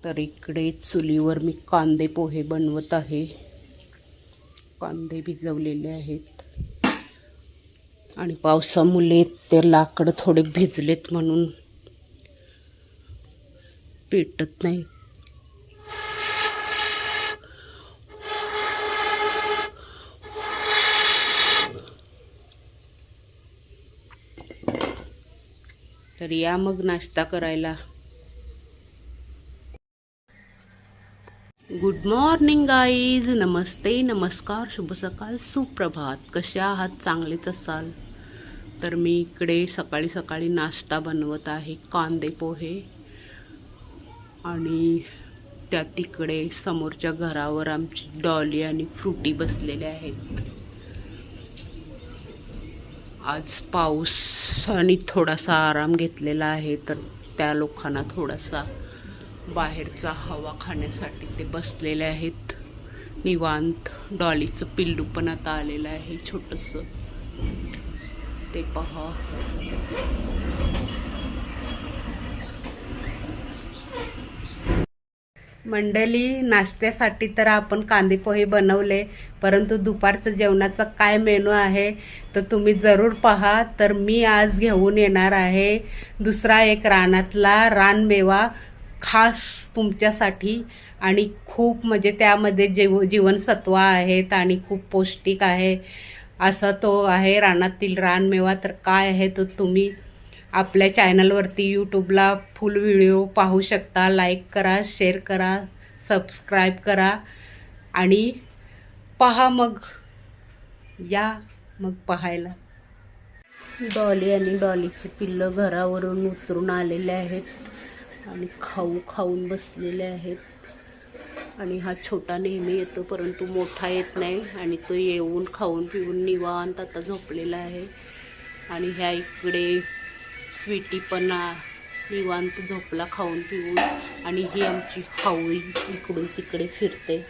तर इकडे चुलीवर मी कांदे पोहे बनवत आहे. कांदे भिजवलेले आहेत आणि पावसामुळे ते लाकडं थोडे भिजलेत म्हणून पेटत नाही. तर या मग नाश्ता करायला. गुड मॉर्निंग गाईज, नमस्ते, नमस्कार, शुभ सकाळ, सुप्रभात. कसे आहात? चांगलेच असाल. तर मी इकडे सकाळी सकाळी नाश्ता बनवत आहे, कांदे पोहे. आणि त्या तिकडे समोरच्या घरावर आमची डॉली आणि फ्रुटी बसलेले आहेत. आज पाऊस आणि थोडासा आराम घेतलेला आहे, तर त्या लोकांना थोडासा बाहेरचा हवा खाण्यासाठी ते बसलेले आहेत निवांत. डॉलीचं पिल्लू पण आता आलेलं आहे छोटंसं, ते पहा. मंडळी, नाश्त्यासाठी तर आपण कांदे पोहे बनवले, परंतु दुपारचं जेवणाचं काय मेनू आहे तर तुम्ही जरूर पहा. तर मी आज घेऊन येणार आहे दुसरा एक रानातला रानमेवा खास तुमच्यासाठी. आणि खूप म्हणजे त्यामध्ये जीवनसत्व आहेत आणि खूप पौष्टिक आहे असा तो आहे रानातील रानमेवा. तर काय आहे तो तुम्ही आपल्या चॅनलवरती यूट्यूबला फुल व्हिडिओ पाहू शकता. लाईक करा, शेअर करा, सबस्क्राईब करा आणि पहा. मग या मग पाहायला. डॉली आणि डॉलीची पिल्लं घरावरून उतरून आलेले आहेत आणि खाऊन बसलेले आहेत. आणि हा छोटा नेहमी येतो परंतु मोठा येत नाही, आणि तो येऊन खाऊन पिऊन निवांत आता झोपलेला आहे. आणि ह्या इकडे स्वीटी पण निवांत झोपला खाऊन पिऊन. आणि ही आमची हावळी इकडून तिकडे फिरते.